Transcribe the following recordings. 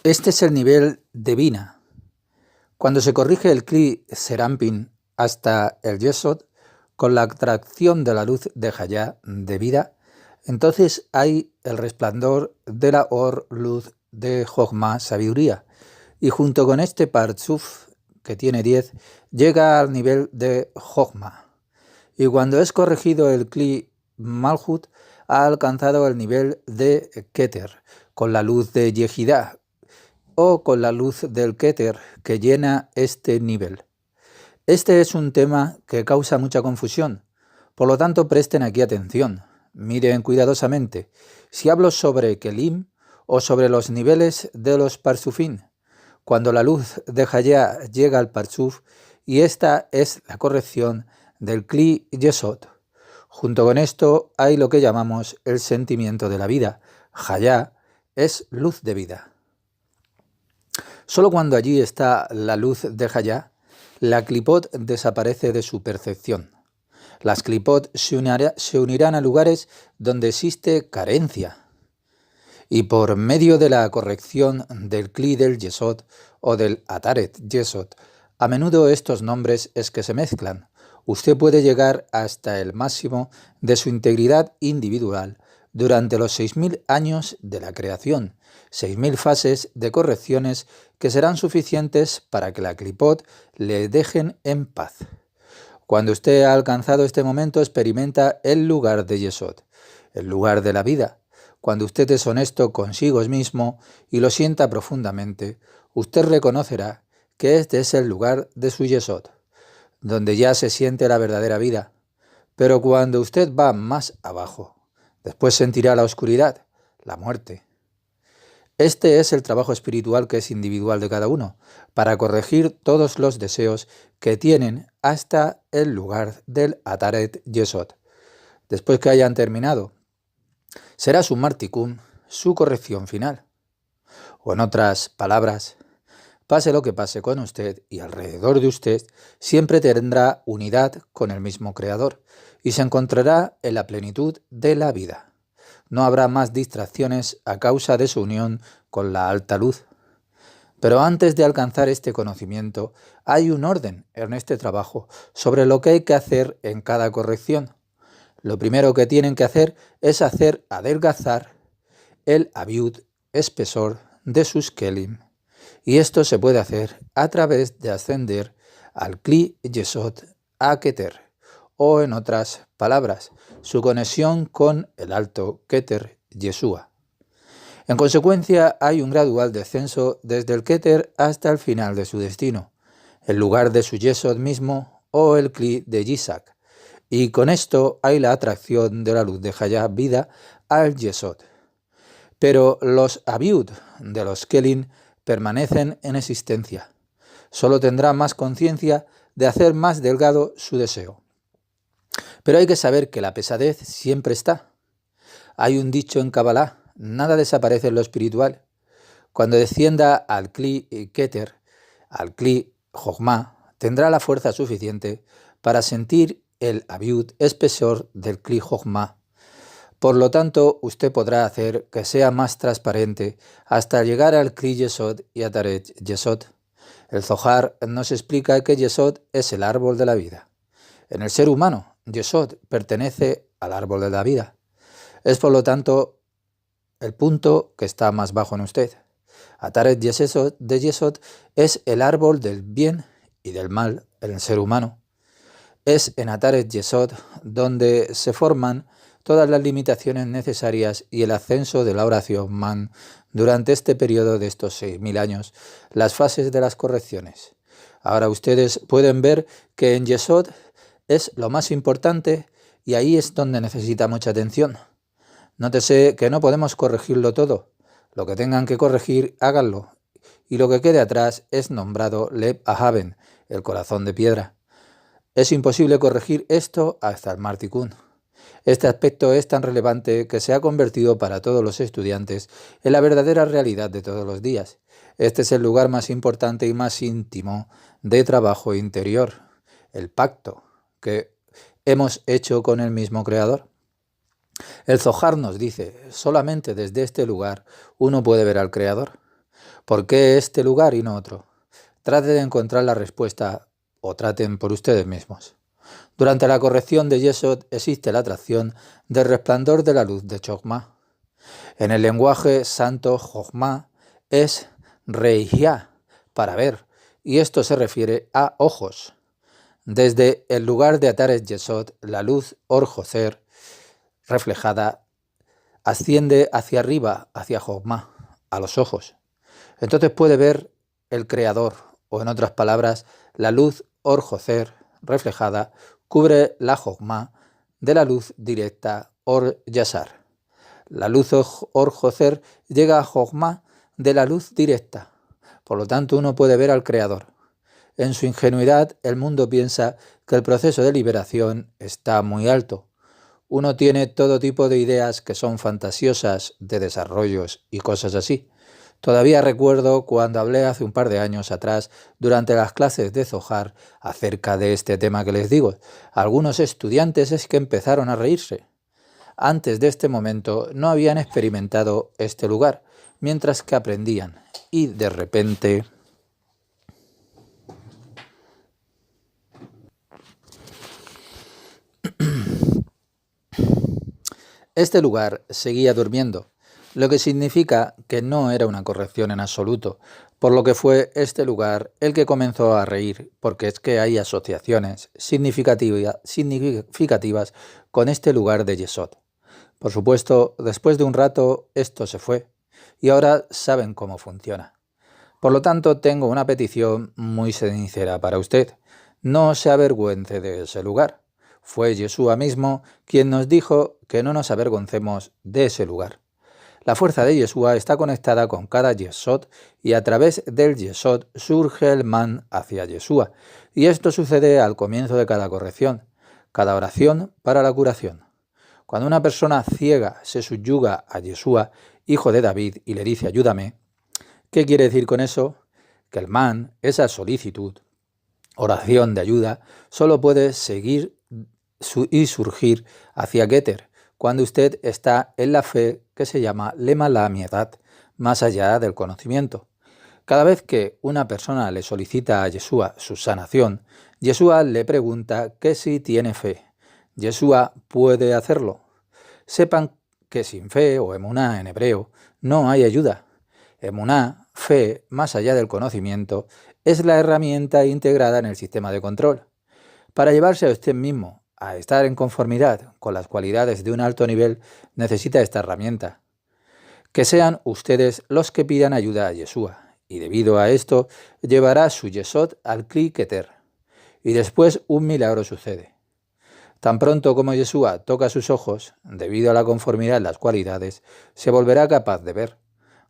Este es el nivel de Vina. Cuando se corrige el Kli Serampin hasta el Yesod, con la atracción de la luz de Hayá, de vida, entonces hay el resplandor de la Or, luz de Jochma, sabiduría, y junto con este Partzuf, que tiene 10, llega al nivel de Jochma. Y cuando es corregido el Kli Malhut, ha alcanzado el nivel de Keter, con la luz de Yehidá, o con la luz del Keter que llena este nivel. Este es un tema que causa mucha confusión, por lo tanto presten aquí atención, miren cuidadosamente si hablo sobre Kelim o sobre los niveles de los Parsufín, cuando la luz de Hayá llega al Parsuf, y esta es la corrección del Kli Yesod. Junto con esto hay lo que llamamos el sentimiento de la vida. Hayá es luz de vida. Solo cuando allí está la luz de Hayá, la Klipot desaparece de su percepción. Las Klipot se unirán a lugares donde existe carencia. Y por medio de la corrección del Kli del Yesod o del Ataret Yesod, a menudo estos nombres es que se mezclan. Usted puede llegar hasta el máximo de su integridad individual durante los 6.000 años de la creación, 6.000 fases de correcciones que serán suficientes para que la Klipot le dejen en paz. Cuando usted ha alcanzado este momento, experimenta el lugar de Yesod, el lugar de la vida. Cuando usted es honesto consigo mismo y lo sienta profundamente, usted reconocerá que este es el lugar de su Yesod, donde ya se siente la verdadera vida. Pero cuando usted va más abajo, después sentirá la oscuridad, la muerte. Este es el trabajo espiritual que es individual de cada uno, para corregir todos los deseos que tienen hasta el lugar del Ataret Yesod. Después que hayan terminado, será su Martikum, su corrección final. O en otras palabras, pase lo que pase con usted y alrededor de usted, siempre tendrá unidad con el mismo Creador y se encontrará en la plenitud de la vida. No habrá más distracciones a causa de su unión con la alta luz. Pero antes de alcanzar este conocimiento, hay un orden en este trabajo sobre lo que hay que hacer en cada corrección. Lo primero que tienen que hacer es hacer adelgazar el abiud, espesor de sus kelim. Y esto se puede hacer a través de ascender al Kli Yesod a Keter, o en otras palabras, su conexión con el alto Keter Yeshua. En consecuencia, hay un gradual descenso desde el Keter hasta el final de su destino, el lugar de su Yesod mismo o el Kli de Yisak, y con esto hay la atracción de la luz de Hayá vida al Yesod. Pero los abiud de los Kelim permanecen en existencia. Solo tendrá más conciencia de hacer más delgado su deseo. Pero hay que saber que la pesadez siempre está. Hay un dicho en Kabbalah, nada desaparece en lo espiritual. Cuando descienda al Kli Keter, al Kli Jochma, tendrá la fuerza suficiente para sentir el abiud espesor del Kli Jochma. Por lo tanto, usted podrá hacer que sea más transparente hasta llegar al Kli Yesod y Ataret Yesod. El Zohar nos explica que Yesod es el árbol de la vida. En el ser humano, Yesod pertenece al árbol de la vida. Es por lo tanto el punto que está más bajo en usted. Ataret Yesod de Yesod es el árbol del bien y del mal en el ser humano. Es en Ataret Yesod donde se forman todas las limitaciones necesarias y el ascenso de la oración man durante este periodo de estos 6.000 años, las fases de las correcciones. Ahora ustedes pueden ver que en Yesod es lo más importante y ahí es donde necesita mucha atención. Nótese que no podemos corregirlo todo. Lo que tengan que corregir, háganlo. Y lo que quede atrás es nombrado Lev Ahaven, el corazón de piedra. Es imposible corregir esto hasta el Martikun. Este aspecto es tan relevante que se ha convertido para todos los estudiantes en la verdadera realidad de todos los días. Este es el lugar más importante y más íntimo de trabajo interior, el pacto que hemos hecho con el mismo Creador. El Zohar nos dice, solamente desde este lugar uno puede ver al Creador. ¿Por qué este lugar y no otro? Traten de encontrar la respuesta o traten por ustedes mismos. Durante la corrección de Yesod existe la atracción del resplandor de la luz de Chokmah. En el lenguaje santo, Chokmah es Reijá, para ver, y esto se refiere a ojos. Desde el lugar de Atares Yesod, la luz Or-Joser reflejada asciende hacia arriba, hacia Chokmah, a los ojos. Entonces puede ver el Creador, o en otras palabras, la luz Or-Joser reflejada cubre la Chokmah de la luz directa Or-Yasar. La luz Or-Joser llega a Chokmah de la luz directa. Por lo tanto, uno puede ver al Creador. En su ingenuidad, el mundo piensa que el proceso de liberación está muy alto. Uno tiene todo tipo de ideas que son fantasiosas, de desarrollos y cosas así. Todavía recuerdo cuando hablé hace un par de años atrás, durante las clases de Zohar, acerca de este tema que les digo. Algunos estudiantes es que empezaron a reírse. Antes de este momento no habían experimentado este lugar, mientras que aprendían. Y de repente... Este lugar seguía durmiendo, lo que significa que no era una corrección en absoluto, por lo que fue este lugar el que comenzó a reír, porque es que hay asociaciones significativas con este lugar de Yesod. Por supuesto, después de un rato esto se fue, y ahora saben cómo funciona. Por lo tanto, tengo una petición muy sincera para usted. No se avergüence de ese lugar. Fue Yeshua mismo quien nos dijo que no nos avergoncemos de ese lugar. La fuerza de Yeshua está conectada con cada Yesod y a través del Yesod surge el man hacia Yeshua. Y esto sucede al comienzo de cada corrección, cada oración para la curación. Cuando una persona ciega se subyuga a Yeshua, hijo de David, y le dice ayúdame, ¿qué quiere decir con eso? Que el man, esa solicitud, oración de ayuda, solo puede seguir y surgir hacia Keter, cuando usted está en la fe que se llama Lema la Miedad, más allá del conocimiento. Cada vez que una persona le solicita a Yeshua su sanación, Yeshua le pregunta que si tiene fe. Yeshua puede hacerlo. Sepan que sin fe, o emuná en hebreo, no hay ayuda. Emuná, fe, más allá del conocimiento, es la herramienta integrada en el sistema de control. Para llevarse a usted mismo a estar en conformidad con las cualidades de un alto nivel, necesita esta herramienta. Que sean ustedes los que pidan ayuda a Yeshua, y debido a esto, llevará su Yesod al Kli Keter. Y después un milagro sucede. Tan pronto como Yeshua toca sus ojos, debido a la conformidad en las cualidades, se volverá capaz de ver.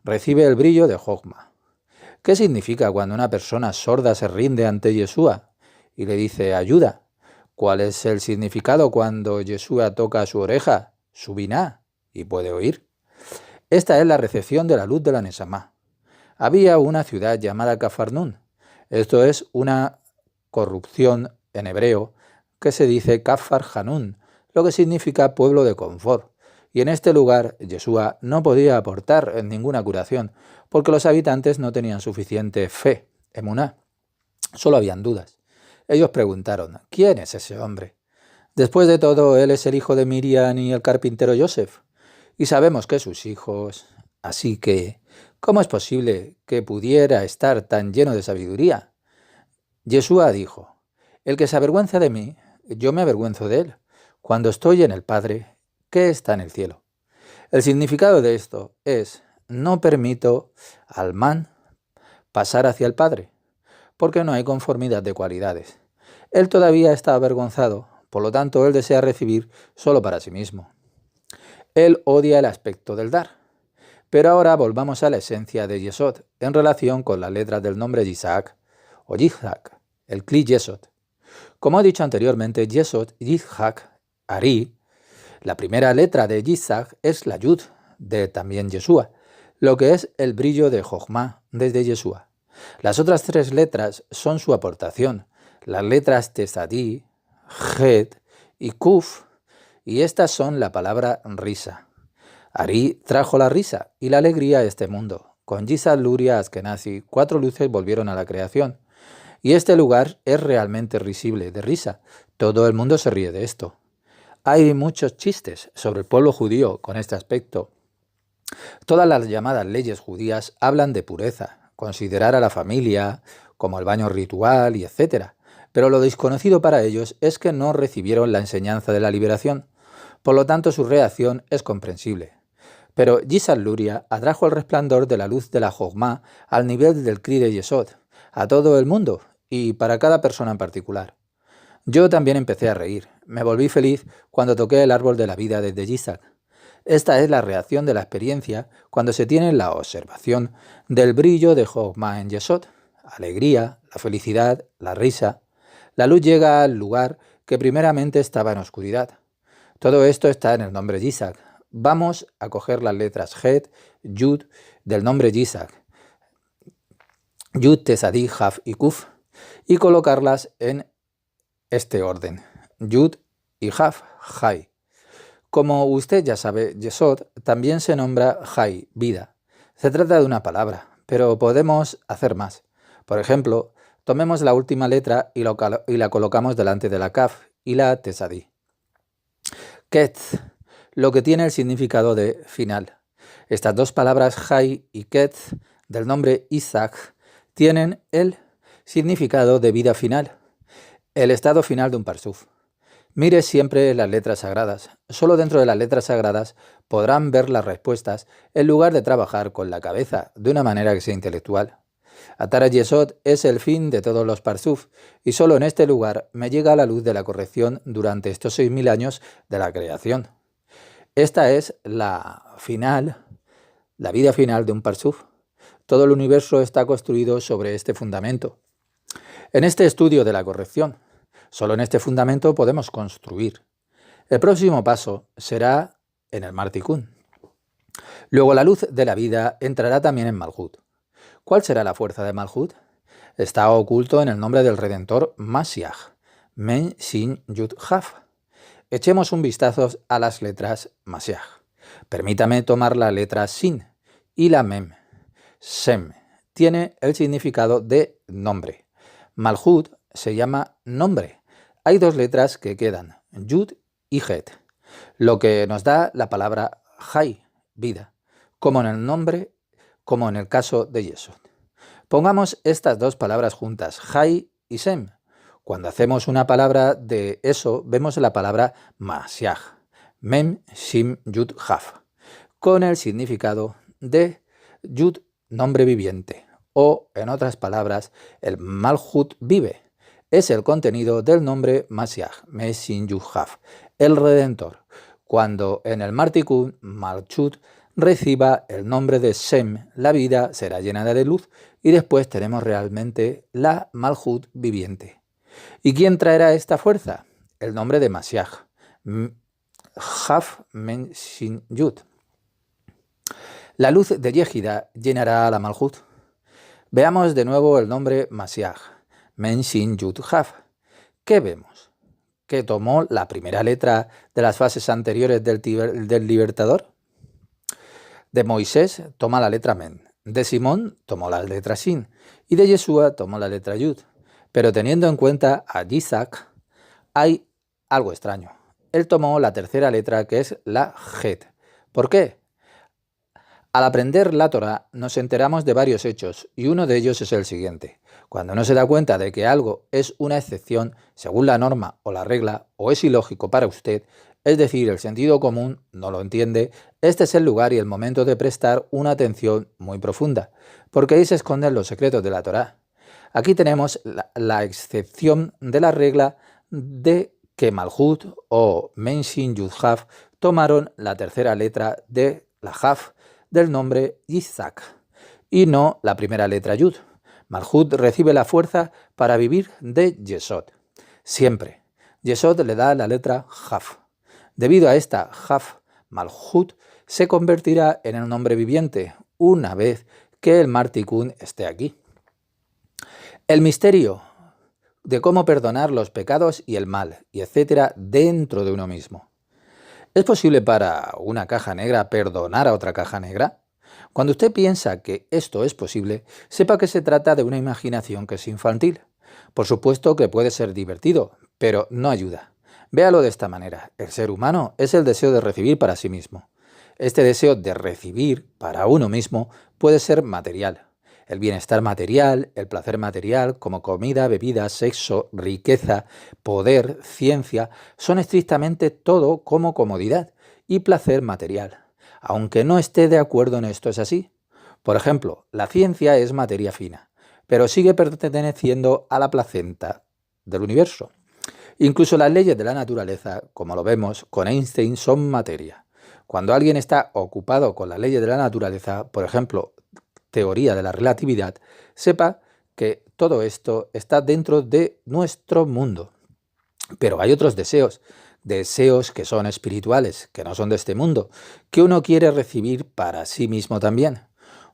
Recibe el brillo de Jokmah. ¿Qué significa cuando una persona sorda se rinde ante Yeshua y le dice ayuda? ¿Cuál es el significado cuando Yeshua toca su oreja, su biná, y puede oír? Esta es la recepción de la luz de la Nesamá. Había una ciudad llamada Cafarnún. Esto es una corrupción en hebreo que se dice Kafar Hanún, lo que significa pueblo de confort. Y en este lugar Yeshua no podía aportar ninguna curación, porque los habitantes no tenían suficiente fe, emuná. Solo habían dudas. Ellos preguntaron, ¿quién es ese hombre? Después de todo, él es el hijo de Miriam y el carpintero Yosef. Y sabemos que sus hijos. Así que, ¿cómo es posible que pudiera estar tan lleno de sabiduría? Yeshua dijo, el que se avergüenza de mí, yo me avergüenzo de él. Cuando estoy en el Padre, que está en el cielo. El significado de esto es, no permito al man pasar hacia el Padre, porque no hay conformidad de cualidades. Él todavía está avergonzado, por lo tanto él desea recibir solo para sí mismo. Él odia el aspecto del dar. Pero ahora volvamos a la esencia de Yesod en relación con las letras del nombre Yitzhak o Yitzhak, el Kli Yesod. Como he dicho anteriormente, Yesod, Yitzhak, Ari, la primera letra de Yitzhak es la Yud de también Yeshua, lo que es el brillo de Jokmah desde Yeshua. Las otras tres letras son su aportación, las letras Tesadí, Het y Kuf, y estas son la palabra risa. Ari trajo la risa y la alegría a este mundo, con Yisad Luria Askenazi, 4 luces volvieron a la creación. Y este lugar es realmente risible, de risa. Todo el mundo se ríe de esto. Hay muchos chistes sobre el pueblo judío con este aspecto. Todas las llamadas leyes judías hablan de pureza, considerar a la familia como el baño ritual y etc. Pero lo desconocido para ellos es que no recibieron la enseñanza de la liberación. Por lo tanto, su reacción es comprensible. Pero Yisad Luria atrajo el resplandor de la luz de la Jogma al nivel del Kli de Yesod, a todo el mundo y para cada persona en particular. Yo también empecé a reír. Me volví feliz cuando toqué el árbol de la vida desde Yisad. Esta es la reacción de la experiencia cuando se tiene la observación del brillo de Jogma en Yesod. Alegría, la felicidad, la risa. La luz llega al lugar que primeramente estaba en oscuridad. Todo esto está en el nombre Yisad. Vamos a coger las letras Het, Yud del nombre Yisad, Yud, Tesadí, Jaf y Kuf, y colocarlas en este orden. Yud y Jaf, Jai. Como usted ya sabe, Yesod también se nombra Jai, vida. Se trata de una palabra, pero podemos hacer más. Por ejemplo, tomemos la última letra y la colocamos delante de la Kaf y la Tesadí. Ketz, lo que tiene el significado de final. Estas dos palabras Jai y Ketz del nombre Isaac tienen el significado de vida final, el estado final de un parsuf. Mire siempre las letras sagradas. Solo dentro de las letras sagradas podrán ver las respuestas en lugar de trabajar con la cabeza de una manera que sea intelectual. Atara Yesod es el fin de todos los parsuf y solo en este lugar me llega la luz de la corrección durante estos 6000 años de la creación. Esta es la vida final de un parsuf. Todo el universo está construido sobre este fundamento. En este estudio de la corrección, solo en este fundamento podemos construir. El próximo paso será en el Mar Tikkun. Luego la luz de la vida entrará también en Malhut. ¿Cuál será la fuerza de Malhut? Está oculto en el nombre del Redentor Mashiach, Men Shin Yud Jaf. Echemos un vistazo a las letras Mashiach. Permítame tomar la letra Sin y la Mem. Sem tiene el significado de nombre. Malhut se llama nombre. Hay 2 letras que quedan, Yud y Het, lo que nos da la palabra Jai, vida, como en el nombre, como en el caso de Yesod. Pongamos estas 2 palabras juntas, Jai y Sem. Cuando hacemos una palabra de eso, vemos la palabra Mashiach, Mem, Shim, Yud, Jaf, con el significado de Yud, nombre viviente, o en otras palabras, el Malhut vive. Es el contenido del nombre Mashiach, Meshin Yud Jaf, el Redentor, cuando en el Mar Tikkun, Malchut reciba el nombre de Sem, la vida será llena de luz, y después tenemos realmente la Malhut viviente. ¿Y quién traerá esta fuerza? El nombre de Mashiach, Jaf Men Shin Yud. La luz de Yehida llenará a la Malhut. Veamos de nuevo el nombre Mashiach, Men Shin Yud Jaf. ¿Qué vemos? Que tomó la primera letra de las fases anteriores del libertador. De Moisés toma la letra Men, de Simón tomó la letra Shin y de Yeshua tomó la letra Yud. Pero teniendo en cuenta a Isaac, hay algo extraño. Él tomó la tercera letra, que es la Het. ¿Por qué? Al aprender la Torá nos enteramos de varios hechos y uno de ellos es el siguiente. Cuando uno se da cuenta de que algo es una excepción según la norma o la regla o es ilógico para usted, es decir, el sentido común no lo entiende, este es el lugar y el momento de prestar una atención muy profunda, porque ahí se esconden los secretos de la Torá. Aquí tenemos la excepción de la regla de que Malhut o Men Shin Yud Jaf tomaron la tercera letra de la Jaf del nombre Isaac y no la primera letra Yud. Malhut recibe la fuerza para vivir de Yesod. Siempre. Yesod le da la letra Jaf. Debido a esta Jaf, Malhut se convertirá en el nombre viviente una vez que el Mar Tikkun esté aquí. El misterio de cómo perdonar los pecados y el mal, y etcétera, dentro de uno mismo. ¿Es posible para una caja negra perdonar a otra caja negra? Cuando usted piensa que esto es posible, sepa que se trata de una imaginación que es infantil. Por supuesto que puede ser divertido, pero no ayuda. Véalo de esta manera. El ser humano es el deseo de recibir para sí mismo. Este deseo de recibir para uno mismo puede ser material. El bienestar material, el placer material, como comida, bebida, sexo, riqueza, poder, ciencia, son estrictamente todo como comodidad y placer material. Aunque no esté de acuerdo en esto, es así. Por ejemplo, la ciencia es materia fina, pero sigue perteneciendo a la placenta del universo. Incluso las leyes de la naturaleza, como lo vemos con Einstein, son materia. Cuando alguien está ocupado con las leyes de la naturaleza, por ejemplo, teoría de la relatividad, sepa que todo esto está dentro de nuestro mundo. Pero hay otros deseos que son espirituales, que no son de este mundo, que uno quiere recibir para sí mismo también.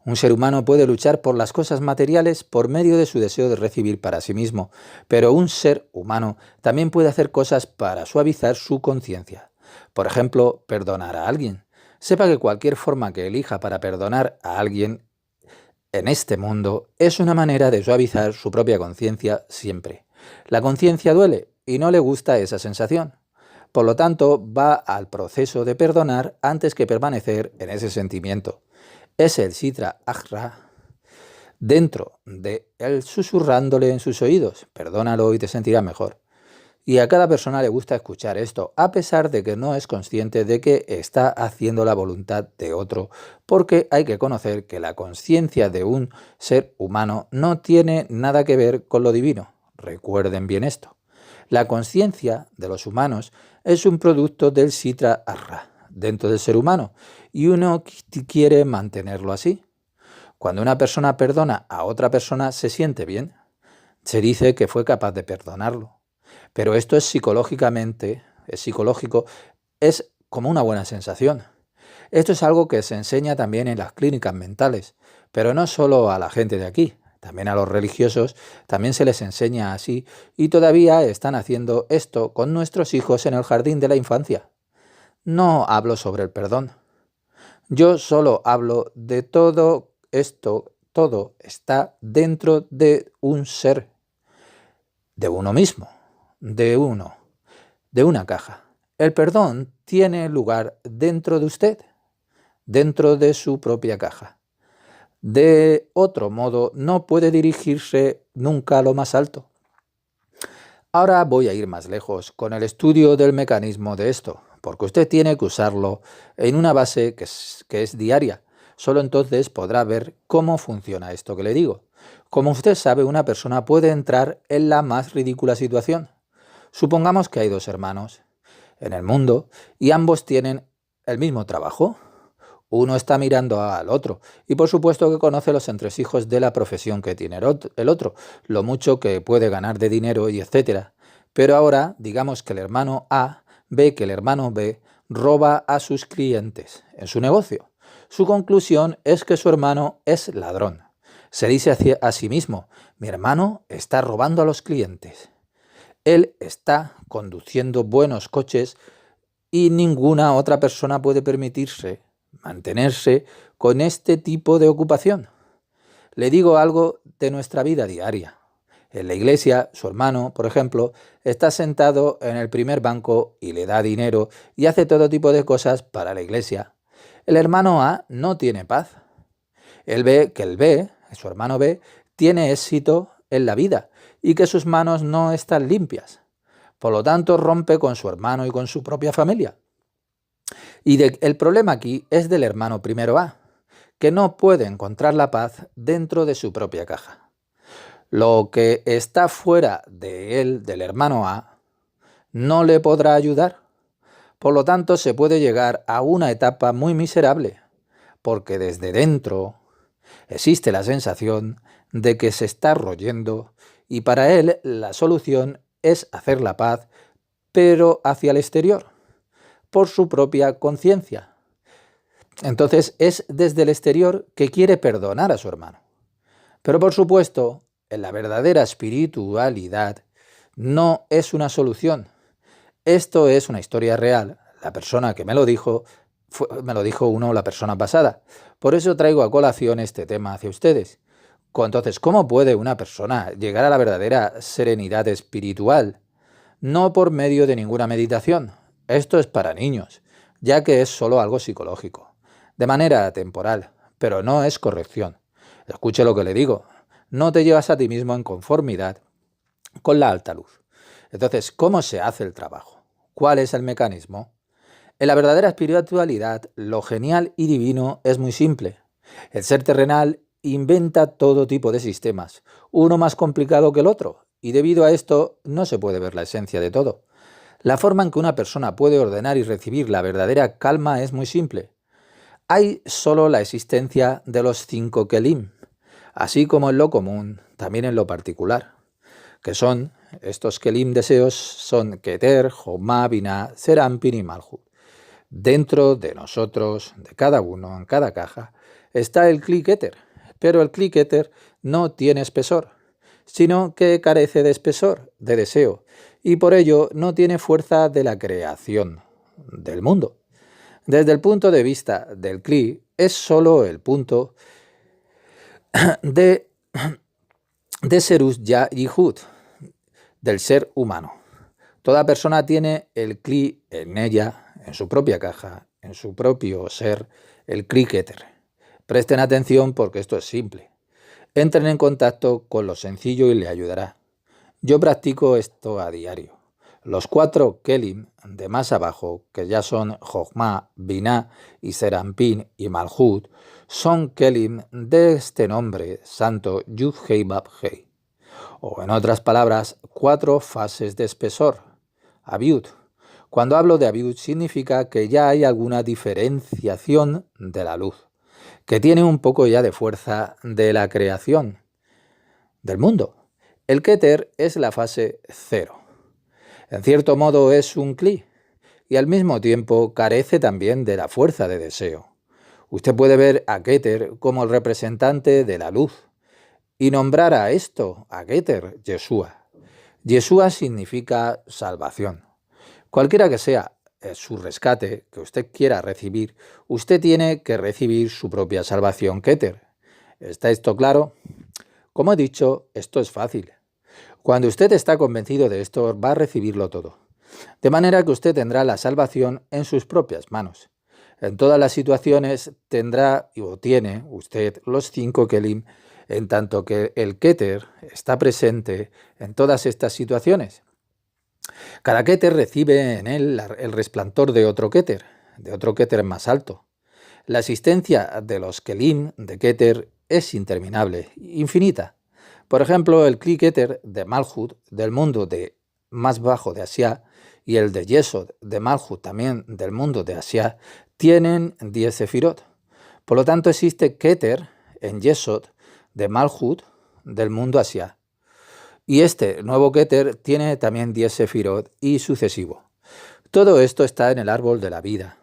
Un ser humano puede luchar por las cosas materiales por medio de su deseo de recibir para sí mismo, pero un ser humano también puede hacer cosas para suavizar su conciencia. Por ejemplo, perdonar a alguien. Sepa que cualquier forma que elija para perdonar a alguien en este mundo es una manera de suavizar su propia conciencia siempre. La conciencia duele y no le gusta esa sensación. Por lo tanto, va al proceso de perdonar antes que permanecer en ese sentimiento. Es el Sitra Ahra dentro de él susurrándole en sus oídos: perdónalo y te sentirás mejor. Y a cada persona le gusta escuchar esto, a pesar de que no es consciente de que está haciendo la voluntad de otro, porque hay que conocer que la conciencia de un ser humano no tiene nada que ver con lo divino. Recuerden bien esto. La conciencia de los humanos es un producto del Sitra Ahra dentro del ser humano, y uno quiere mantenerlo así. Cuando una persona perdona a otra persona, se siente bien. Se dice que fue capaz de perdonarlo. Pero esto es psicológico, es como una buena sensación. Esto es algo que se enseña también en las clínicas mentales, pero no solo a la gente de aquí, también a los religiosos también se les enseña así, y todavía están haciendo esto con nuestros hijos en el jardín de la infancia. No hablo sobre el perdón. Yo solo hablo de todo esto, todo está dentro de un ser, de uno mismo, de una caja. El perdón tiene lugar dentro de usted, dentro de su propia caja. De otro modo, no puede dirigirse nunca a lo más alto. Ahora voy a ir más lejos con el estudio del mecanismo de esto, porque usted tiene que usarlo en una base que es diaria. Solo entonces podrá ver cómo funciona esto que le digo. Como usted sabe, una persona puede entrar en la más ridícula situación. Supongamos que hay dos hermanos en el mundo y ambos tienen el mismo trabajo. Uno está mirando al otro y por supuesto que conoce los entresijos de la profesión que tiene el otro, lo mucho que puede ganar de dinero y etcétera. Pero ahora digamos que el hermano A ve que el hermano B roba a sus clientes en su negocio. Su conclusión es que su hermano es ladrón. Se dice a sí mismo: mi hermano está robando a los clientes. Él está conduciendo buenos coches y ninguna otra persona puede permitirse mantenerse con este tipo de ocupación. Le digo algo de nuestra vida diaria. En la iglesia, su hermano, por ejemplo, está sentado en el primer banco y le da dinero y hace todo tipo de cosas para la iglesia. El hermano A no tiene paz. Él ve que su hermano B, tiene éxito en la vida y que sus manos no están limpias. Por lo tanto, rompe con su hermano y con su propia familia. Y el problema aquí es del hermano primero A, que no puede encontrar la paz dentro de su propia caja. Lo que está fuera de él, del hermano A, no le podrá ayudar. Por lo tanto, se puede llegar a una etapa muy miserable, porque desde dentro existe la sensación de que se está royendo y para él la solución es hacer la paz, pero hacia el exterior, por su propia conciencia. Entonces es desde el exterior que quiere perdonar a su hermano. Pero por supuesto, en la verdadera espiritualidad no es una solución. Esto es una historia real. La persona que me lo dijo la persona pasada. Por eso traigo a colación este tema hacia ustedes. Entonces, ¿cómo puede una persona llegar a la verdadera serenidad espiritual? No por medio de ninguna meditación. Esto es para niños, ya que es solo algo psicológico, de manera temporal, pero no es corrección. Escuche lo que le digo. No te llevas a ti mismo en conformidad con la alta luz. Entonces, ¿cómo se hace el trabajo? ¿Cuál es el mecanismo? En la verdadera espiritualidad, lo genial y divino es muy simple. El ser terrenal inventa todo tipo de sistemas, uno más complicado que el otro, y debido a esto no se puede ver la esencia de todo. La forma en que una persona puede ordenar y recibir la verdadera calma es muy simple. Hay solo la existencia de los 5 kelim, así como en lo común, también en lo particular, que son estos kelim deseos son Keter, Jochma, Binah, Serampin y Malhut. Dentro de nosotros, de cada uno, en cada caja, está el Kli Keter, pero el Kli Keter no tiene espesor, sino que carece de espesor, de deseo, y por ello no tiene fuerza de la creación del mundo. Desde el punto de vista del Kli, es solo el punto de Serus Ya Yihud, del ser humano. Toda persona tiene el Kli en ella, en su propia caja, en su propio ser, el Kli Keter. Presten atención porque esto es simple. Entren en contacto con lo sencillo y le ayudará. Yo practico esto a diario. Los 4 kelim de más abajo, que ya son Jochma, Binah y Serampin y Malhut, son kelim de este nombre santo Yud Hei Bab Hei. O en otras palabras, 4 fases de espesor. Abiut. Cuando hablo de Abiut significa que ya hay alguna diferenciación de la luz, que tiene un poco ya de fuerza de la creación del mundo. El Keter es la fase 0. En cierto modo es un Kli y al mismo tiempo carece también de la fuerza de deseo. Usted puede ver a Keter como el representante de la luz y nombrar a esto, a Keter, Yeshua. Yeshua significa salvación. Cualquiera que sea su rescate que usted quiera recibir, usted tiene que recibir su propia salvación Keter. ¿Está esto claro? Como he dicho, esto es fácil. Cuando usted está convencido de esto, va a recibirlo todo. De manera que usted tendrá la salvación en sus propias manos. En todas las situaciones tendrá o tiene usted los 5 kelim, en tanto que el Keter está presente en todas estas situaciones. Cada Keter recibe en él el resplandor de otro Keter más alto. La existencia de los kelim de Keter es interminable, infinita. Por ejemplo, el Kli Keter de Malhut, del mundo de más bajo de Asia, y el de Yesod de Malhut, también del mundo de Asia, tienen 10 sefirot. Por lo tanto, existe Keter en Yesod de Malhut, del mundo Asia. Y este nuevo Keter tiene también 10 sefirot y sucesivo. Todo esto está en el árbol de la vida.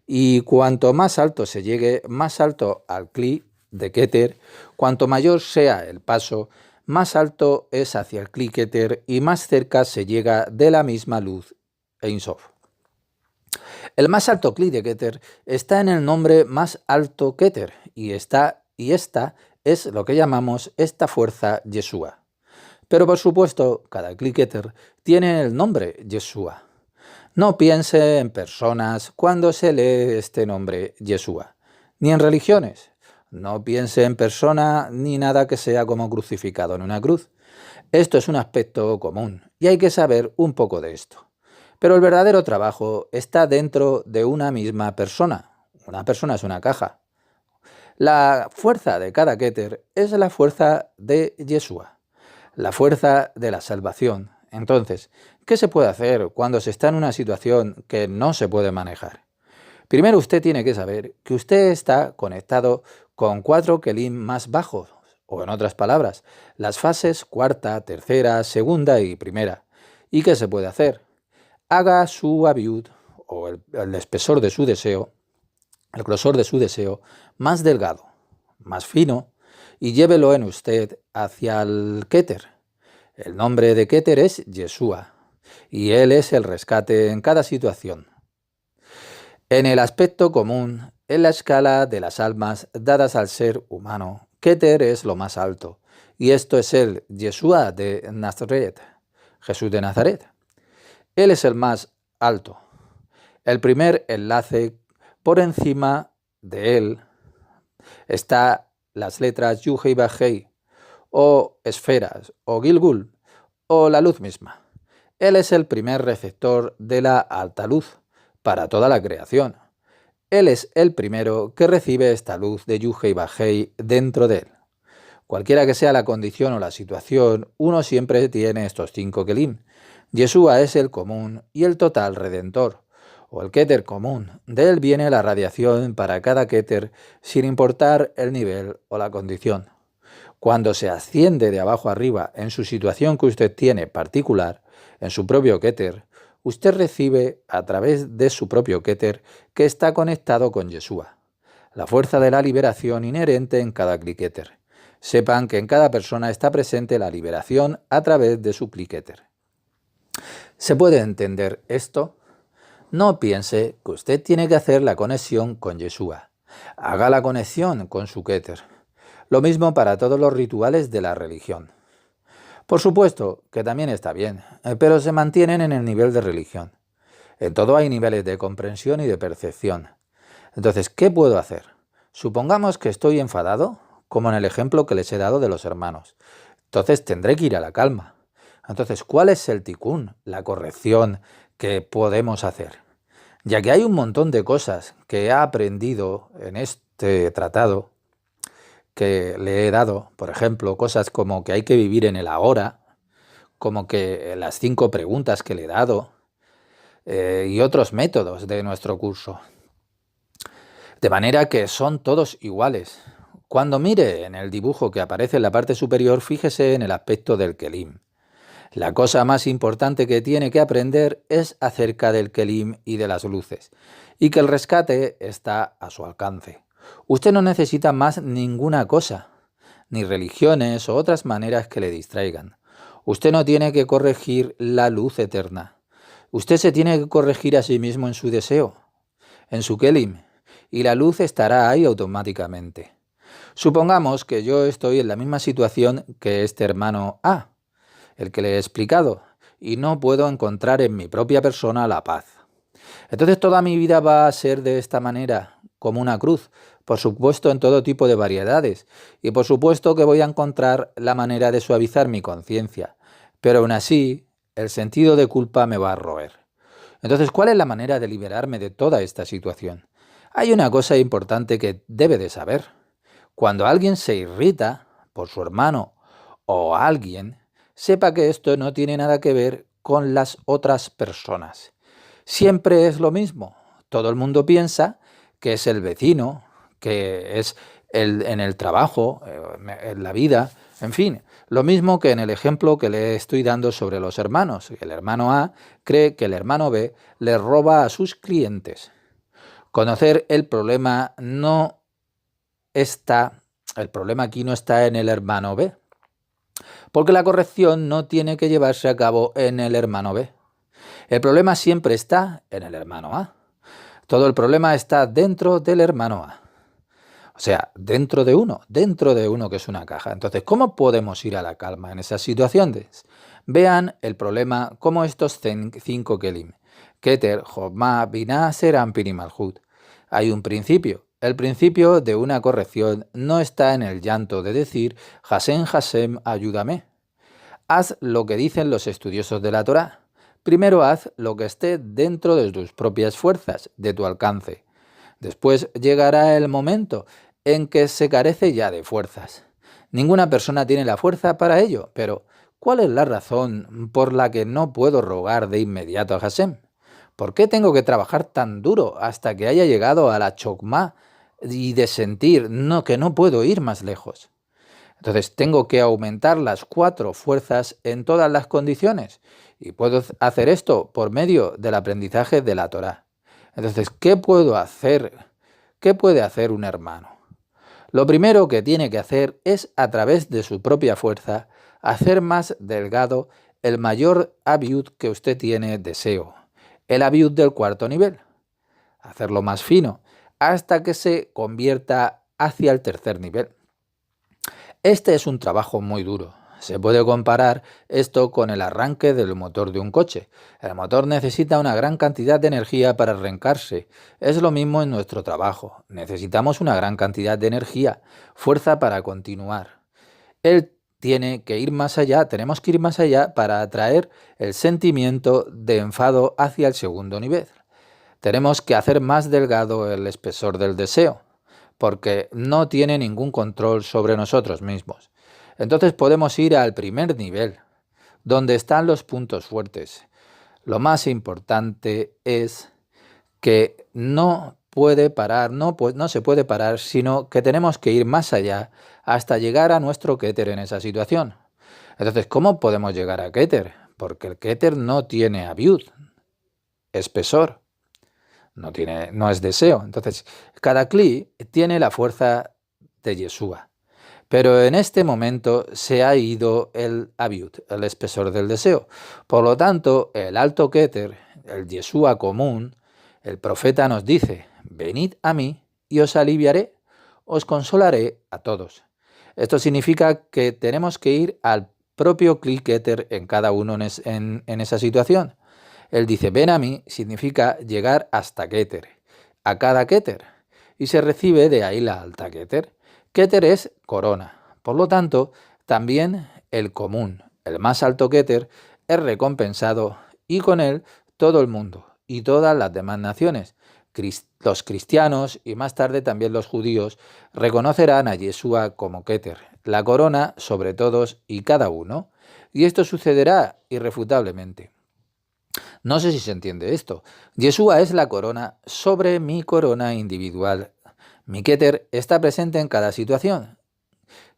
Y cuanto más alto se llegue, más alto al Kli de Keter, cuanto mayor sea el paso, más alto es hacia el Kli Keter y más cerca se llega de la misma luz Ein Sof. El más alto Kli de Keter está en el nombre más alto Keter y esta es lo que llamamos esta fuerza Yeshua. Pero por supuesto, cada Kli Keter tiene el nombre Yeshua. No piense en personas cuando se lee este nombre Yeshua, ni en religiones. No piense en persona ni nada que sea como crucificado en una cruz. Esto es un aspecto común y hay que saber un poco de esto. Pero el verdadero trabajo está dentro de una misma persona. Una persona es una caja. La fuerza de cada Keter es la fuerza de Yeshua, la fuerza de la salvación. Entonces, ¿qué se puede hacer cuando se está en una situación que no se puede manejar? Primero usted tiene que saber que usted está conectado con 4 kelim más bajos, o en otras palabras, las fases cuarta, tercera, segunda y primera. ¿Y qué se puede hacer? Haga su abiud, o el espesor de su deseo, el grosor de su deseo, más delgado, más fino, y llévelo en usted hacia el Keter. El nombre de Keter es Yeshua, y él es el rescate en cada situación. En el aspecto común, En la escala de las almas dadas al ser humano, Keter es lo más alto, y esto es el Yeshua de Nazaret, Jesús de Nazaret. Él es el más alto. El primer enlace por encima de él está las letras Yuhei Bajei, o esferas, o Gilgul, o la luz misma. Él es el primer receptor de la alta luz para toda la creación. Él es el primero que recibe esta luz de Yuhei Bajei dentro de él. Cualquiera que sea la condición o la situación, uno siempre tiene estos 5 kelim. Yeshua es el común y el total redentor, o el Keter común. De él viene la radiación para cada Keter, sin importar el nivel o la condición. Cuando se asciende de abajo arriba en su situación que usted tiene particular, en su propio Keter, usted recibe a través de su propio Keter que está conectado con Yeshua, la fuerza de la liberación inherente en cada Kliketer. Sepan que en cada persona está presente la liberación a través de su Kliketer. ¿Se puede entender esto? No piense que usted tiene que hacer la conexión con Yeshua. Haga la conexión con su Keter. Lo mismo para todos los rituales de la religión. Por supuesto que también está bien, pero se mantienen en el nivel de religión. En todo hay niveles de comprensión y de percepción. Entonces, ¿qué puedo hacer? Supongamos que estoy enfadado, como en el ejemplo que les he dado de los hermanos. Entonces tendré que ir a la calma. Entonces, ¿cuál es el tikún, la corrección que podemos hacer? Ya que hay un montón de cosas que he aprendido en este tratado, que le he dado, por ejemplo, cosas como que hay que vivir en el ahora, como que las 5 preguntas que le he dado, y otros métodos de nuestro curso. De manera que son todos iguales. Cuando mire en el dibujo que aparece en la parte superior, fíjese en el aspecto del kelim. La cosa más importante que tiene que aprender es acerca del kelim y de las luces, y que el rescate está a su alcance. Usted no necesita más ninguna cosa, ni religiones o otras maneras que le distraigan. Usted no tiene que corregir la luz eterna. Usted se tiene que corregir a sí mismo en su deseo, en su kelim, y la luz estará ahí automáticamente. Supongamos que yo estoy en la misma situación que este hermano A, el que le he explicado, y no puedo encontrar en mi propia persona la paz. Entonces toda mi vida va a ser de esta manera, como una cruz, por supuesto en todo tipo de variedades, y por supuesto que voy a encontrar la manera de suavizar mi conciencia, pero aún así el sentido de culpa me va a roer. Entonces, ¿cuál es la manera de liberarme de toda esta situación? Hay una cosa importante que debe de saber. Cuando alguien se irrita por su hermano o alguien, sepa que esto no tiene nada que ver con las otras personas. Siempre es lo mismo. Todo el mundo piensa que es el vecino, que es en el trabajo, en la vida, en fin. Lo mismo que en el ejemplo que le estoy dando sobre los hermanos. El hermano A cree que el hermano B le roba a sus clientes. Conocer el problema el problema aquí no está en el hermano B, porque la corrección no tiene que llevarse a cabo en el hermano B. El problema siempre está en el hermano A. Todo el problema está dentro del hermano A. O sea, dentro de uno que es una caja. Entonces, ¿cómo podemos ir a la calma en esas situaciones? Vean el problema como estos 5 kelim. Keter, Jochma, Binah, Serampin y Malhut. Hay un principio. El principio de una corrección no está en el llanto de decir Hashem, Hashem, ayúdame. Haz lo que dicen los estudiosos de la Torá. Primero haz lo que esté dentro de tus propias fuerzas, de tu alcance. Después llegará el momento en que se carece ya de fuerzas. Ninguna persona tiene la fuerza para ello, pero ¿cuál es la razón por la que no puedo rogar de inmediato a Hashem? ¿Por qué tengo que trabajar tan duro hasta que haya llegado a la chokmah y de sentir que no puedo ir más lejos? Entonces tengo que aumentar las 4 fuerzas en todas las condiciones y puedo hacer esto por medio del aprendizaje de la Torá. Entonces, ¿qué puedo hacer? ¿Qué puede hacer un hermano? Lo primero que tiene que hacer es, a través de su propia fuerza, hacer más delgado el mayor abiud que usted tiene deseo, el abiud del 4.º nivel. Hacerlo más fino, hasta que se convierta hacia el tercer nivel. Este es un trabajo muy duro. Se puede comparar esto con el arranque del motor de un coche. El motor necesita una gran cantidad de energía para arrancarse. Es lo mismo en nuestro trabajo. Necesitamos una gran cantidad de energía, fuerza para continuar. Él tiene que ir más allá, tenemos que ir más allá para atraer el sentimiento de enfado hacia el segundo nivel. Tenemos que hacer más delgado el espesor del deseo, porque no tiene ningún control sobre nosotros mismos. Entonces podemos ir al primer nivel, donde están los puntos fuertes. Lo más importante es que no puede parar, no se puede parar, sino que tenemos que ir más allá hasta llegar a nuestro Keter en esa situación. Entonces, ¿cómo podemos llegar a Keter? Porque el Keter no tiene abiud, espesor, no es deseo. Entonces, cada Kli tiene la fuerza de Yeshua. Pero en este momento se ha ido el abiud, el espesor del deseo. Por lo tanto, el alto Keter, el Yeshua común, el profeta nos dice: venid a mí y os aliviaré, os consolaré a todos. Esto significa que tenemos que ir al propio Kli Keter en cada uno en esa situación. Él dice: ven a mí, significa llegar hasta Keter, a cada Keter, y se recibe de ahí la alta Keter. Keter es corona. Por lo tanto, también el común, el más alto Keter, es recompensado, y con él todo el mundo y todas las demás naciones. Los cristianos y más tarde también los judíos reconocerán a Yeshua como Keter, la corona sobre todos y cada uno. Y esto sucederá irrefutablemente. No sé si se entiende esto. Yeshua es la corona sobre mi corona individual. Mi Keter está presente en cada situación,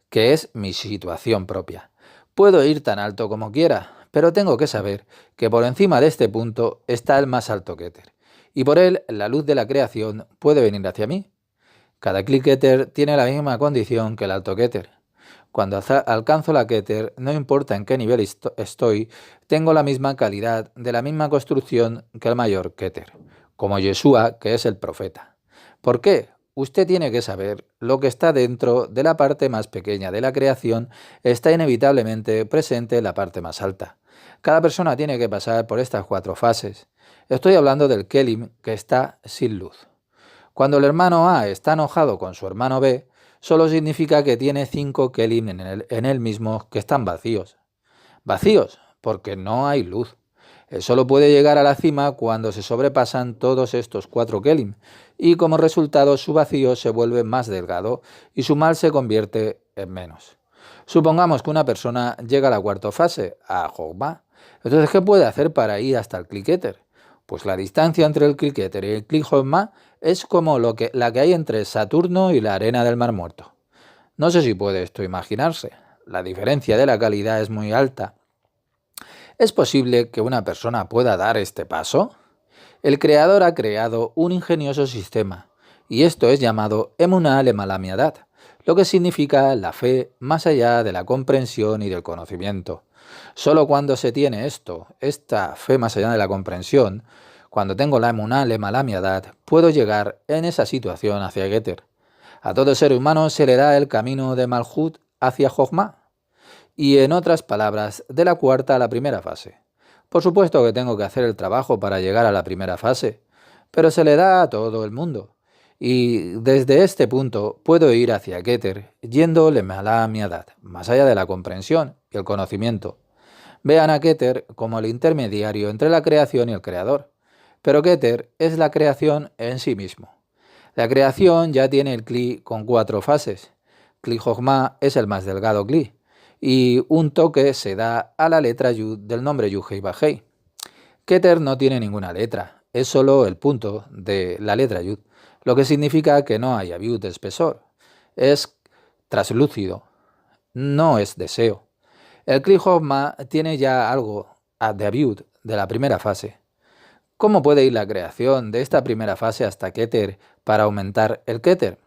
que es mi situación propia. Puedo ir tan alto como quiera, pero tengo que saber que por encima de este punto está el más alto Keter, y por él la luz de la creación puede venir hacia mí. Cada Kli Keter tiene la misma condición que el alto Keter. Cuando alcanzo la Keter, no importa en qué nivel estoy, tengo la misma calidad de la misma construcción que el mayor Keter, como Yeshua, que es el profeta. ¿Por qué? Usted tiene que saber lo que está dentro de la parte más pequeña de la creación está inevitablemente presente en la parte más alta. Cada persona tiene que pasar por estas 4 fases. Estoy hablando del Kelim, que está sin luz. Cuando el hermano A está enojado con su hermano B, solo significa que tiene 5 Kelim en él mismo que están vacíos. Vacíos, porque no hay luz. Él solo puede llegar a la cima cuando se sobrepasan todos estos 4 Kelim, y como resultado su vacío se vuelve más delgado y su mal se convierte en menos. Supongamos que una persona llega a la 4ª fase, a Jogma. Entonces, ¿qué puede hacer para ir hasta el Kli Keter? Pues la distancia entre el Kli Keter y el Kli Jogma es como la que hay entre Saturno y la arena del Mar Muerto. No sé si puede esto imaginarse. La diferencia de la calidad es muy alta. ¿Es posible que una persona pueda dar este paso? El creador ha creado un ingenioso sistema, y esto es llamado Emuná Lemalamiadat, lo que significa la fe más allá de la comprensión y del conocimiento. Solo cuando se tiene esta fe más allá de la comprensión, cuando tengo la Emuná Lemalamiadat, puedo llegar en esa situación hacia Keter. A todo ser humano se le da el camino de Malhut hacia Jogma, y en otras palabras, de la 4ª a la 1ª fase. Por supuesto que tengo que hacer el trabajo para llegar a la 1ª fase, pero se le da a todo el mundo. Y desde este punto puedo ir hacia Keter, yendo Lemalá Miadat, más allá de la comprensión y el conocimiento. Vean a Keter como el intermediario entre la creación y el creador. Pero Keter es la creación en sí mismo. La creación ya tiene el Kli con 4 fases. Kli Jogma es el más delgado Kli, y un toque se da a la letra Yud del nombre Yuhei Bajei. Keter no tiene ninguna letra, es solo el punto de la letra Yud, lo que significa que no hay abiud de espesor. Es traslúcido, no es deseo. El Kli Jogma tiene ya algo de abiud de la 1ª fase. ¿Cómo puede ir la creación de esta 1ª fase hasta Keter para aumentar el Keter?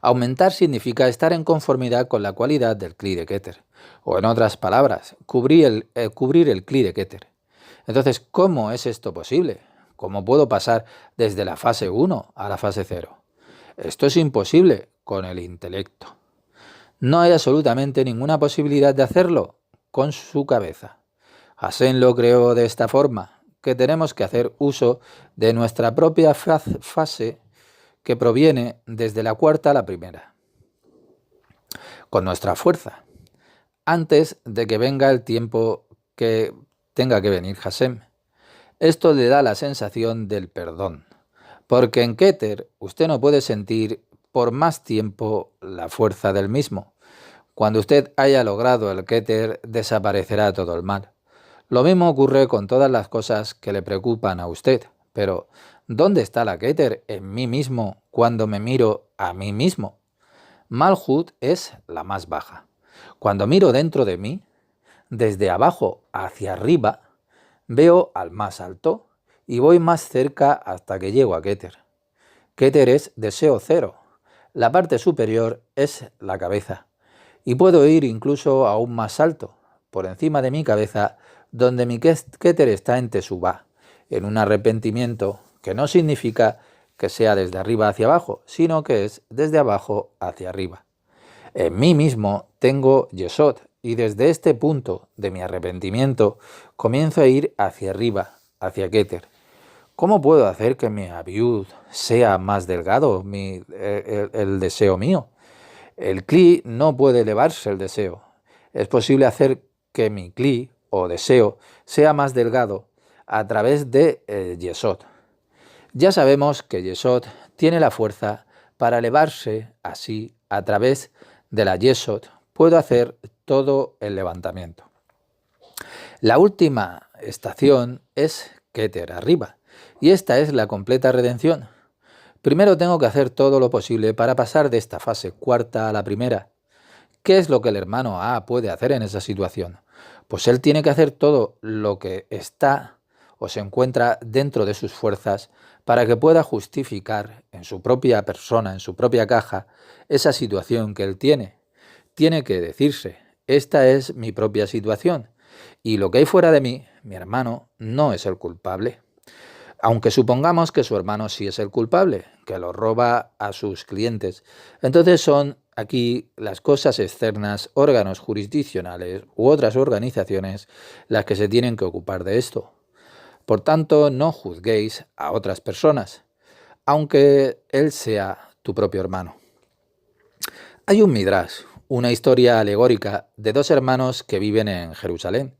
Aumentar significa estar en conformidad con la cualidad del Kli de Keter, o en otras palabras, cubrir el Kli de Keter. Entonces, ¿cómo es esto posible? ¿Cómo puedo pasar desde la fase 1 a la fase 0? Esto es imposible con el intelecto. No hay absolutamente ninguna posibilidad de hacerlo con su cabeza. Hashem lo creó de esta forma, que tenemos que hacer uso de nuestra propia fase que proviene desde la cuarta a la primera, con nuestra fuerza, antes de que venga el tiempo que tenga que venir Hashem. Esto le da la sensación del perdón, porque en Keter usted no puede sentir por más tiempo la fuerza del mismo. Cuando usted haya logrado el Keter, desaparecerá todo el mal. Lo mismo ocurre con todas las cosas que le preocupan a usted, pero ¿dónde está la Keter en mí mismo cuando me miro a mí mismo? Malhut es la más baja. Cuando miro dentro de mí, desde abajo hacia arriba, veo al más alto y voy más cerca hasta que llego a Keter. Keter es deseo cero. La parte superior es la cabeza. Y puedo ir incluso aún más alto, por encima de mi cabeza, donde mi Keter está en Teshuvá, en un arrepentimiento que no significa que sea desde arriba hacia abajo, sino que es desde abajo hacia arriba. En mí mismo tengo Yesod, y desde este punto de mi arrepentimiento comienzo a ir hacia arriba, hacia Keter. ¿Cómo puedo hacer que mi abiud sea más delgado, el deseo mío? El Kli no puede elevarse el deseo. Es posible hacer que mi Kli o deseo sea más delgado a través de Yesod. Ya sabemos que Yesod tiene la fuerza para elevarse así a través de la Yesod. Puedo hacer todo el levantamiento. La última estación es Keter, arriba, y esta es la completa redención. Primero tengo que hacer todo lo posible para pasar de esta fase cuarta a la primera. ¿Qué es lo que el hermano A puede hacer en esa situación? Pues él tiene que hacer todo lo que está o se encuentra dentro de sus fuerzas para que pueda justificar en su propia persona, en su propia caja, esa situación que él tiene. Tiene que decirse, esta es mi propia situación y lo que hay fuera de mí, mi hermano, no es el culpable. Aunque supongamos que su hermano sí es el culpable, que lo roba a sus clientes. Entonces son aquí las cosas externas, órganos jurisdiccionales u otras organizaciones las que se tienen que ocupar de esto. Por tanto, no juzguéis a otras personas, aunque él sea tu propio hermano. Hay un Midrash, una historia alegórica de dos hermanos que viven en Jerusalén.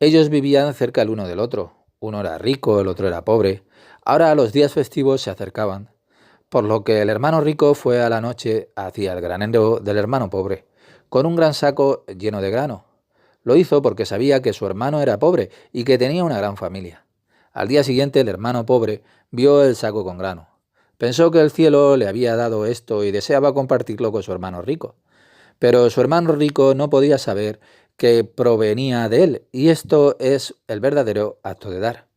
Ellos vivían cerca el uno del otro. Uno era rico, el otro era pobre. Ahora los días festivos se acercaban, por lo que el hermano rico fue a la noche hacia el granero del hermano pobre, con un gran saco lleno de grano. Lo hizo porque sabía que su hermano era pobre y que tenía una gran familia. Al día siguiente el hermano pobre vio el saco con grano. Pensó que el cielo le había dado esto y deseaba compartirlo con su hermano rico. Pero su hermano rico no podía saber que provenía de él, y esto es el verdadero acto de dar.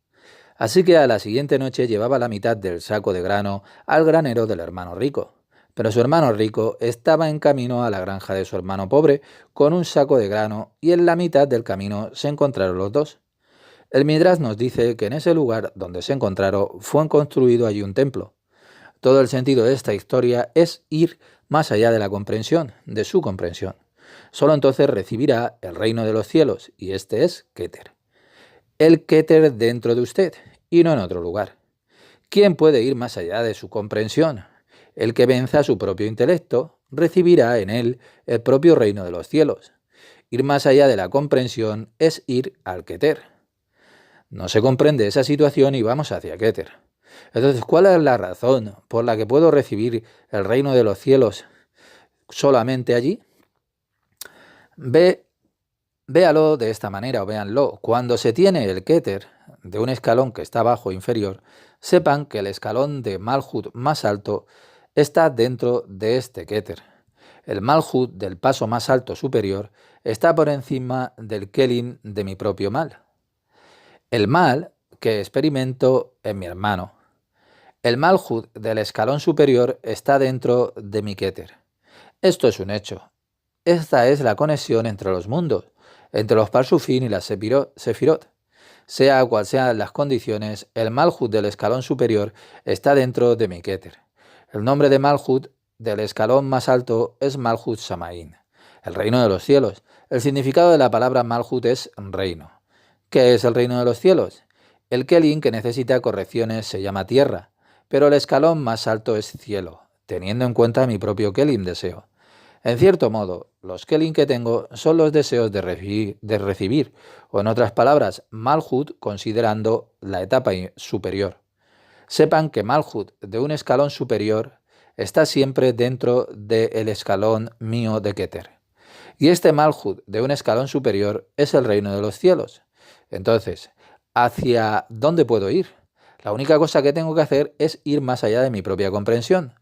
Así que a la siguiente noche llevaba la mitad del saco de grano al granero del hermano rico. Pero su hermano rico estaba en camino a la granja de su hermano pobre con un saco de grano, y en la mitad del camino se encontraron los dos. El Midrash nos dice que en ese lugar donde se encontraron fue construido allí un templo. Todo el sentido de esta historia es ir más allá de la comprensión, de su comprensión. Solo entonces recibirá el reino de los cielos, y este es Keter. El Keter dentro de usted, y no en otro lugar. ¿Quién puede ir más allá de su comprensión? El que venza su propio intelecto recibirá en él el propio reino de los cielos. Ir más allá de la comprensión es ir al Keter. No se comprende esa situación y vamos hacia Keter. Entonces, ¿cuál es la razón por la que puedo recibir el reino de los cielos solamente allí? Véalo de esta manera o véanlo. Cuando se tiene el Keter de un escalón que está abajo inferior, sepan que el escalón de Malhut más alto está dentro de este Keter. El Malhut del paso más alto superior está por encima del Kelin de mi propio mal. El mal que experimento en mi hermano. El Malhut del escalón superior está dentro de mi Keter. Esto es un hecho. Esta es la conexión entre los mundos, entre los Parsufín y las Sefirot. Sea cual sean las condiciones, el Malhut del escalón superior está dentro de mi Keter. El nombre de Malhut del escalón más alto es Malhut Shamaín, el reino de los cielos. El significado de la palabra Malhut es reino. ¿Qué es el reino de los cielos? El Kelim que necesita correcciones se llama tierra, pero el escalón más alto es cielo, teniendo en cuenta mi propio Kelim deseo. En cierto modo, los Kelim que tengo son los deseos de recibir, o en otras palabras, Malhut considerando la etapa superior. Sepan que Malhut de un escalón superior está siempre dentro del escalón mío de Keter. Y este Malhut de un escalón superior es el reino de los cielos. Entonces, ¿hacia dónde puedo ir? La única cosa que tengo que hacer es ir más allá de mi propia comprensión.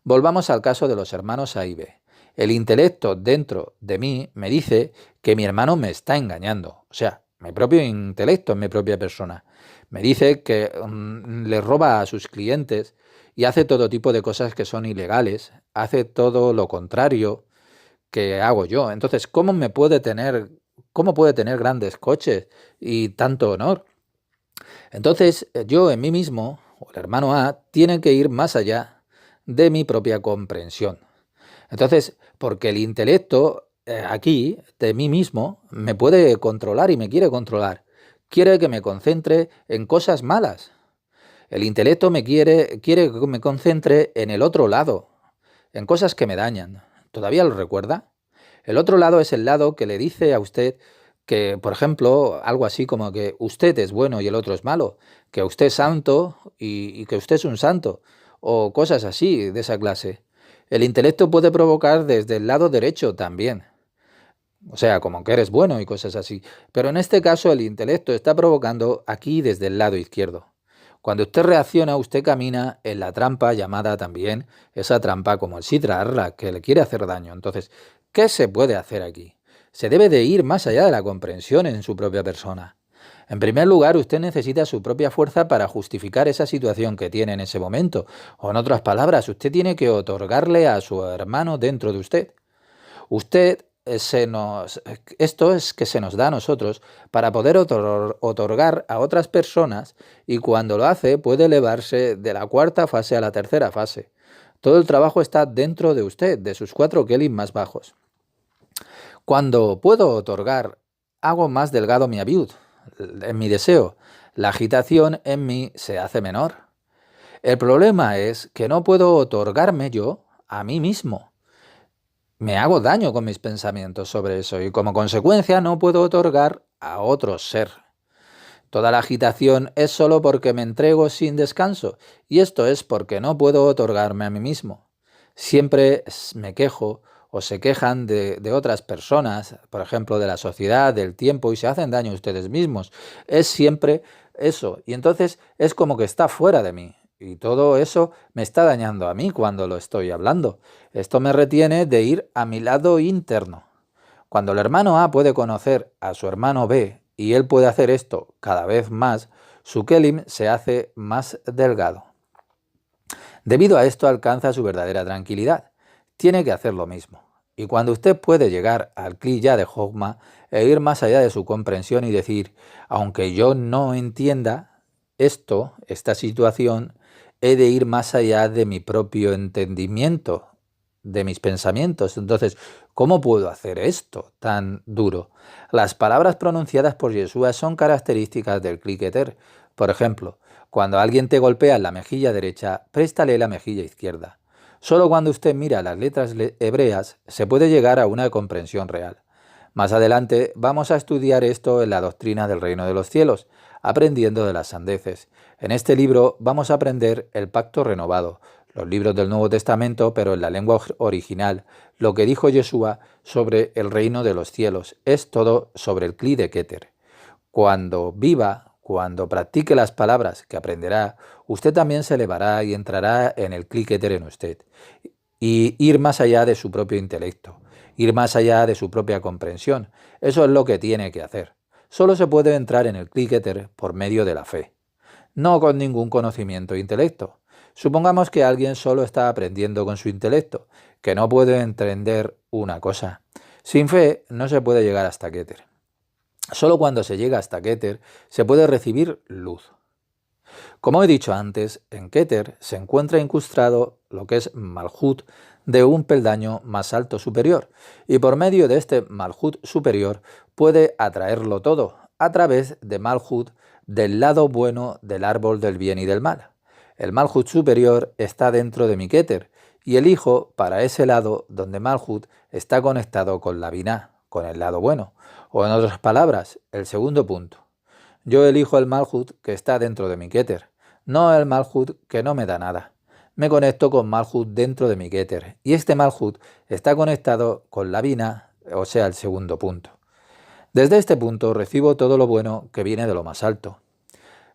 Volvamos al caso de los hermanos A y B. El intelecto dentro de mí me dice que mi hermano me está engañando. O sea, mi propio intelecto en mi propia persona. Me dice que le roba a sus clientes y hace todo tipo de cosas que son ilegales. Hace todo lo contrario que hago yo. Entonces, cómo puede tener grandes coches y tanto honor? Entonces, yo en mí mismo, o el hermano A, tiene que ir más allá de mi propia comprensión. Entonces, porque el intelecto aquí, de mí mismo, me puede controlar y me quiere controlar. Quiere que me concentre en cosas malas. El intelecto quiere que me concentre en el otro lado, en cosas que me dañan. ¿Todavía lo recuerda? El otro lado es el lado que le dice a usted que, por ejemplo, algo así como que usted es bueno y el otro es malo, que usted es santo y que usted es un santo, o cosas así de esa clase. El intelecto puede provocar desde el lado derecho también, o sea, como que eres bueno y cosas así, pero en este caso el intelecto está provocando aquí desde el lado izquierdo. Cuando usted reacciona, usted camina en la trampa llamada también, esa trampa como el Sitra Arra, que le quiere hacer daño. Entonces, ¿qué se puede hacer aquí? Se debe de ir más allá de la comprensión en su propia persona. En primer lugar, usted necesita su propia fuerza para justificar esa situación que tiene en ese momento. O en otras palabras, usted tiene que otorgarle a su hermano dentro de usted. Usted esto es que se nos da a nosotros para poder otorgar a otras personas y cuando lo hace puede elevarse de la cuarta fase a la tercera fase. Todo el trabajo está dentro de usted, de sus 4 kelim más bajos. Cuando puedo otorgar, hago más delgado mi abiud, en mi deseo. La agitación en mí se hace menor. El problema es que no puedo otorgarme yo a mí mismo. Me hago daño con mis pensamientos sobre eso y como consecuencia no puedo otorgar a otro ser. Toda la agitación es solo porque me entrego sin descanso y esto es porque no puedo otorgarme a mí mismo. Siempre me quejo o se quejan de otras personas, por ejemplo de la sociedad, del tiempo y se hacen daño a ustedes mismos. Es siempre eso y entonces es como que está fuera de mí. Y todo eso me está dañando a mí cuando lo estoy hablando. Esto me retiene de ir a mi lado interno. Cuando el hermano A puede conocer a su hermano B y él puede hacer esto cada vez más, su kelim se hace más delgado. Debido a esto alcanza su verdadera tranquilidad. Tiene que hacer lo mismo. Y cuando usted puede llegar al kli ya de Jogma e ir más allá de su comprensión y decir, aunque yo no entienda esta situación, he de ir más allá de mi propio entendimiento, de mis pensamientos. Entonces, ¿cómo puedo hacer esto tan duro? Las palabras pronunciadas por Yeshua son características del Kli Keter. Por ejemplo, cuando alguien te golpea en la mejilla derecha, préstale la mejilla izquierda. Solo cuando usted mira las letras hebreas se puede llegar a una comprensión real. Más adelante vamos a estudiar esto en la doctrina del reino de los cielos, aprendiendo de las sandeces. En este libro vamos a aprender el pacto renovado, los libros del Nuevo Testamento, pero en la lengua original. Lo que dijo Yeshua sobre el reino de los cielos es todo sobre el Kli de Keter. Cuando viva, cuando practique las palabras que aprenderá, usted también se elevará y entrará en el Kli Keter en usted. Y ir más allá de su propio intelecto, ir más allá de su propia comprensión. Eso es lo que tiene que hacer. Solo se puede entrar en el Kli Keter por medio de la fe, no con ningún conocimiento e intelecto. Supongamos que alguien solo está aprendiendo con su intelecto, que no puede entender una cosa. Sin fe no se puede llegar hasta Keter. Solo cuando se llega hasta Keter se puede recibir luz. Como he dicho antes, en Keter se encuentra incrustado lo que es Malhut de un peldaño más alto superior, y por medio de este Malhut superior puede atraerlo todo, a través de Malhut del lado bueno del árbol del bien y del mal. El Malhut superior está dentro de mi Keter, y elijo para ese lado donde Malhut está conectado con la Binah, con el lado bueno, o en otras palabras, el segundo punto. Yo elijo el Malhut que está dentro de mi Keter, no el Malhut que no me da nada. Me conecto con Malhut dentro de mi Keter, y este Malhut está conectado con la Binah, o sea, el segundo punto. Desde este punto recibo todo lo bueno que viene de lo más alto.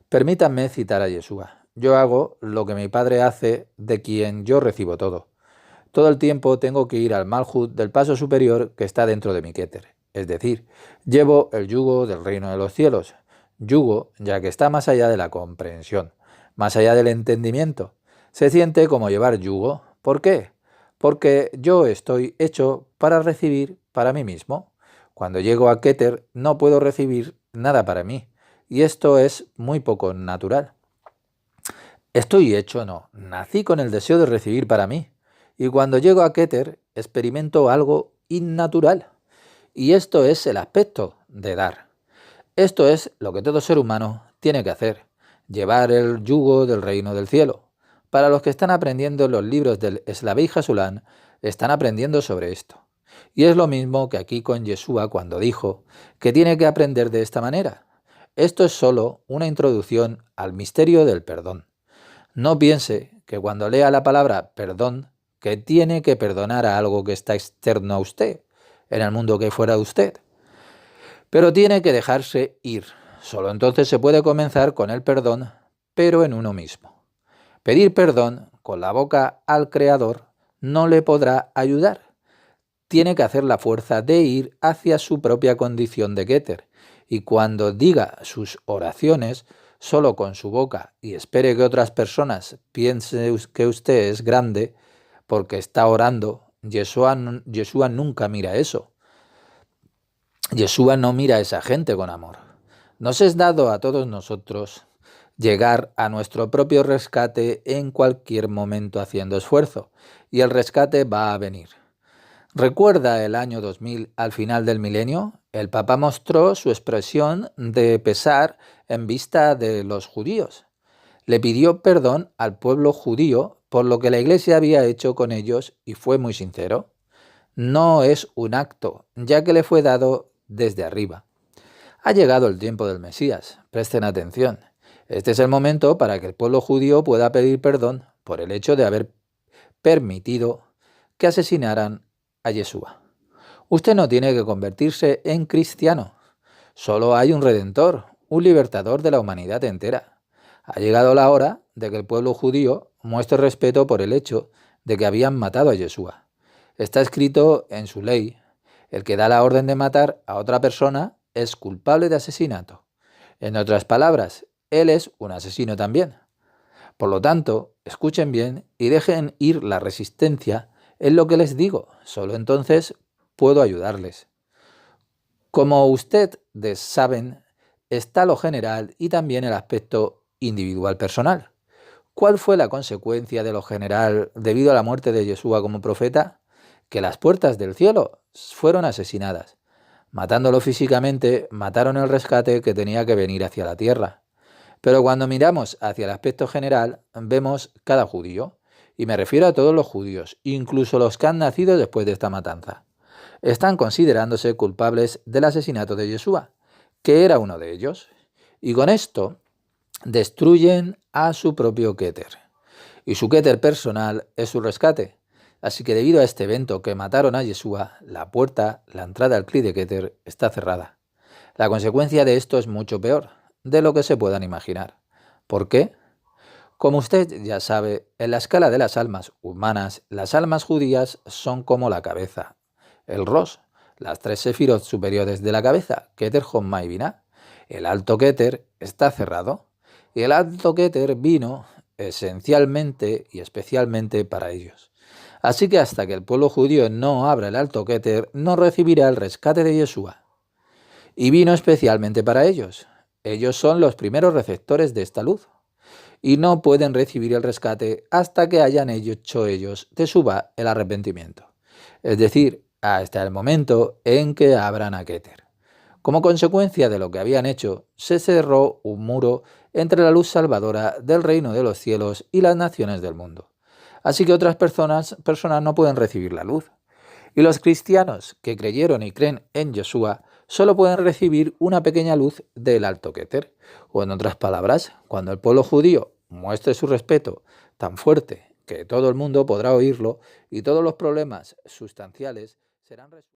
Permítanme citar a Yeshua. Yo hago lo que mi Padre hace, de quien yo recibo todo. Todo el tiempo tengo que ir al Malhut del paso superior que está dentro de mi Keter. Es decir, llevo el yugo del reino de los cielos. Yugo, ya que está más allá de la comprensión, más allá del entendimiento. Se siente como llevar yugo. ¿Por qué? Porque yo estoy hecho para recibir para mí mismo. Cuando llego a Keter no puedo recibir nada para mí. Y esto es muy poco natural. Estoy hecho, no. Nací con el deseo de recibir para mí. Y cuando llego a Keter experimento algo innatural. Y esto es el aspecto de dar. Esto es lo que todo ser humano tiene que hacer, llevar el yugo del reino del cielo. Para los que están aprendiendo los libros del Slavei Hasulán, están aprendiendo sobre esto. Y es lo mismo que aquí con Yeshua cuando dijo que tiene que aprender de esta manera. Esto es solo una introducción al misterio del perdón. No piense que cuando lea la palabra perdón, que tiene que perdonar a algo que está externo a usted, en el mundo que fuera de usted. Pero tiene que dejarse ir. Solo entonces se puede comenzar con el perdón, pero en uno mismo. Pedir perdón con la boca al Creador no le podrá ayudar. Tiene que hacer la fuerza de ir hacia su propia condición de Keter. Y cuando diga sus oraciones, solo con su boca, y espere que otras personas piensen que usted es grande, porque está orando, Yeshua nunca mira eso. Yeshua no mira a esa gente con amor. Nos es dado a todos nosotros llegar a nuestro propio rescate en cualquier momento haciendo esfuerzo, y el rescate va a venir. ¿Recuerda el año 2000 al final del milenio? El Papa mostró su expresión de pesar en vista de los judíos. Le pidió perdón al pueblo judío por lo que la Iglesia había hecho con ellos y fue muy sincero. No es un acto, ya que le fue dado desde arriba. Ha llegado el tiempo del Mesías. Presten atención. Este es el momento para que el pueblo judío pueda pedir perdón por el hecho de haber permitido que asesinaran a Yeshua. Usted no tiene que convertirse en cristiano. Solo hay un redentor, un libertador de la humanidad entera. Ha llegado la hora de que el pueblo judío muestre respeto por el hecho de que habían matado a Yeshua. Está escrito en su ley. El que da la orden de matar a otra persona es culpable de asesinato. En otras palabras, él es un asesino también. Por lo tanto, escuchen bien y dejen ir la resistencia en lo que les digo. Solo entonces puedo ayudarles. Como ustedes saben, está lo general y también el aspecto individual personal. ¿Cuál fue la consecuencia de lo general debido a la muerte de Yeshua como profeta? Que las puertas del cielo fueron asesinadas. Matándolo físicamente, mataron el rescate que tenía que venir hacia la tierra. Pero cuando miramos hacia el aspecto general, vemos cada judío, y me refiero a todos los judíos, incluso los que han nacido después de esta matanza. Están considerándose culpables del asesinato de Yeshua, que era uno de ellos, y con esto destruyen a su propio Keter. Y su Keter personal es su rescate. Así que debido a este evento que mataron a Yeshua, la puerta, la entrada al Kli de Keter está cerrada. La consecuencia de esto es mucho peor de lo que se puedan imaginar. ¿Por qué? Como usted ya sabe, en la escala de las almas humanas, las almas judías son como la cabeza, el Rosh, las tres sefirot superiores de la cabeza, Keter, Jochma y Binah. El alto Keter está cerrado y el alto Keter vino esencialmente y especialmente para ellos. Así que hasta que el pueblo judío no abra el alto Keter, no recibirá el rescate de Yeshua. y vino especialmente para ellos. Ellos son los primeros receptores de esta luz y no pueden recibir el rescate hasta que hayan hecho ellos de suba el arrepentimiento, es decir, hasta el momento en que abran a Keter. Como consecuencia de lo que habían hecho, se cerró un muro entre la luz salvadora del reino de los cielos y las naciones del mundo. Así que otras personas no pueden recibir la luz. Y los cristianos que creyeron y creen en Yeshua solo pueden recibir una pequeña luz del alto Keter. O en otras palabras, cuando el pueblo judío muestre su respeto tan fuerte que todo el mundo podrá oírlo y todos los problemas sustanciales serán resueltos.